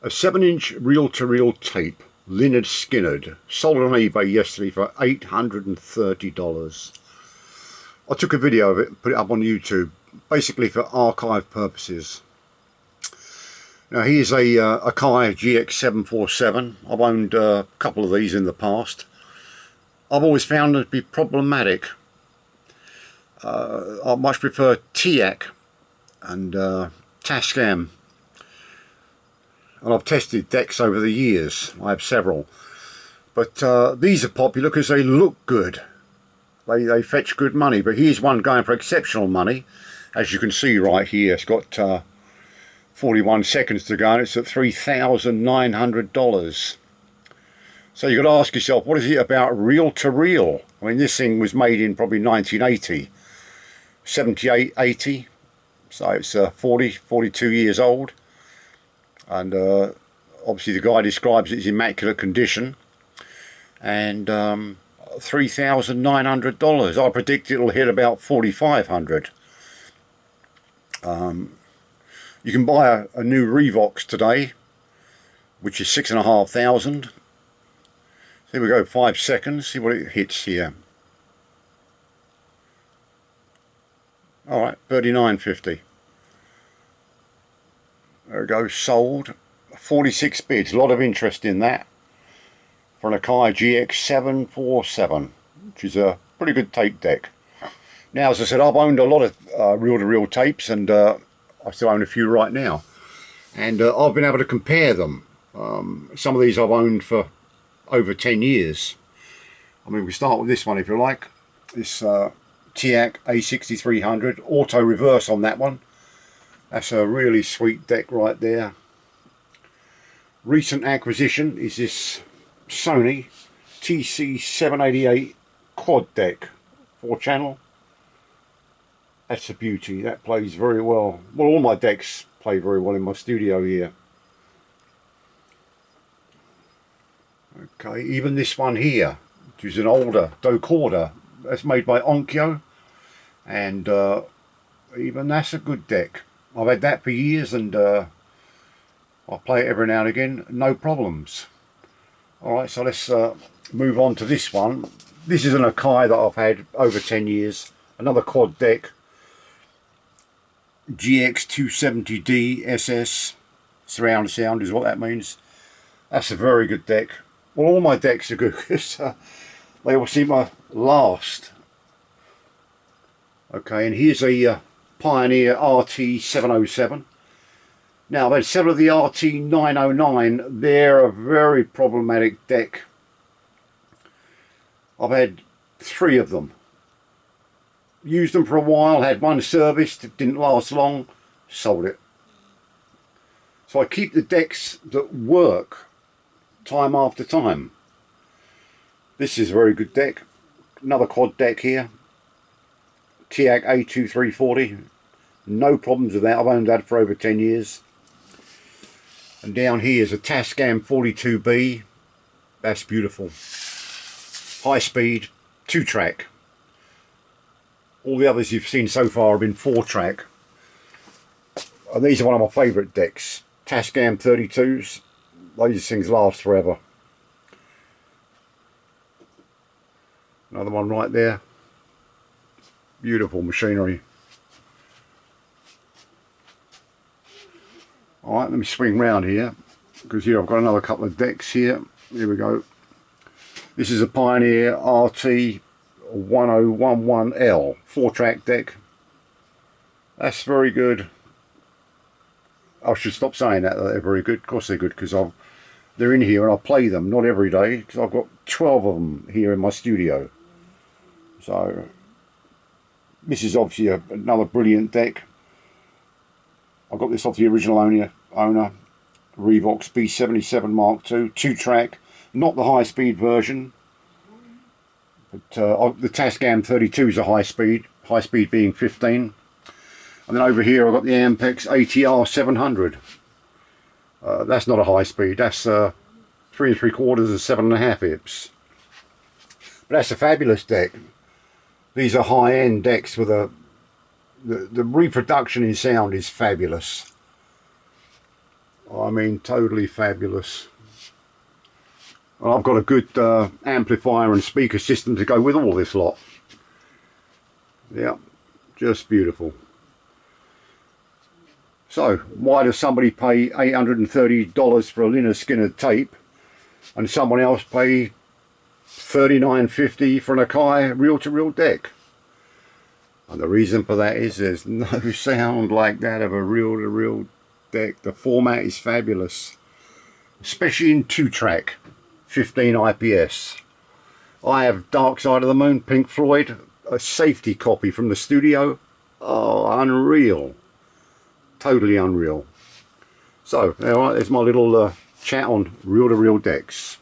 A 7-inch reel-to-reel tape, Lynyrd Skynyrd, sold on eBay yesterday for $830. I took a video of it and put it up on YouTube, basically for archive purposes. Now here's a Akai GX-747. I've owned a couple of these in the past. I've always found them to be problematic. I much prefer Teac and Tascam. And I've tested decks over the years. I have several. But these are popular because they look good. They fetch good money. But here's one going for exceptional money. As you can see right here, it's got 41 seconds to go and it's at $3,900. So you've got to ask yourself, what is it about reel to reel? I mean, this thing was made in probably 1980, 78, 80. So it's 42 years old. And obviously the guy describes it as immaculate condition. And $3,900. I predict it'll hit about $4,500. You can buy a new Revox today, which is $6,500. Here we go, 5 seconds. See what it hits here. All right, $39.50. There we go, sold. 46 bids, a lot of interest in that. For an Akai GX-747, which is a pretty good tape deck. Now, as I said, I've owned a lot of reel-to-reel tapes, and I still own a few right now. And I've been able to compare them. Some of these I've owned for over 10 years. I mean, we start with this one, if you like. This Teac A6300, auto reverse on that one. That's a really sweet deck right there. Recent acquisition is this Sony TC788 quad deck, 4-channel. That's a beauty. That plays very well. Well, all my decks play very well in my studio here. Okay, even this one here, which is an older Dokorder, that's made by Onkyo, and even that's a good deck. I've had that for years, and I play it every now and again, no problems. Alright, so let's move on to this one. This is an Akai that I've had over 10 years, another quad deck, GX-270D surround sound is what that means. That's a very good deck. Well, all my decks are good because they all seem to last. Okay, and here's a Pioneer RT-707. Now, I've had several of the RT-909. They're a very problematic deck. I've had 3 of them. Used them for a while, had one serviced, it didn't last long, sold it. So I keep the decks that work time after time. This is a very good deck. Another quad deck here. Teac A2340. No problems with that. I've owned that for over 10 years. And down here is a Tascam 42B. That's beautiful. High speed, 2-track. All the others you've seen so far have been 4-track. And these are one of my favourite decks. Tascam 32s. These things last forever. Another one right there. Beautiful machinery. Alright, let me swing round here, because here I've got another couple of decks here. Here we go. This is a Pioneer RT-1011L 4-track deck. That's very good. I should stop saying that they're very good. Of course they're good, because they're in here and I play them, not every day, because I've got 12 of them here in my studio. So this is obviously another brilliant deck. I got this off the original owner, Revox B77 Mark II, 2-track, not the high-speed version, but the Tascam 32 is a high-speed being 15. And then over here I've got the Ampex ATR-700. That's not a high-speed, that's 3 3/4 and 7.5 IPS. But that's a fabulous deck. These are high-end decks with the reproduction in sound is fabulous. I I mean, totally fabulous. And I've got a good amplifier and speaker system to go with all this lot. Yeah, just beautiful. So, why does somebody pay $830 for a Lynyrd Skynyrd tape and someone else pay $39.50 for an Akai reel-to-reel deck? And the reason for that is there's no sound like that of a reel-to-reel deck. The format is fabulous, especially in 2-track, 15 IPS. I have Dark Side of the Moon, Pink Floyd, a safety copy from the studio. Oh, unreal. Totally unreal. So, alright, there's my little chat on reel-to-reel decks.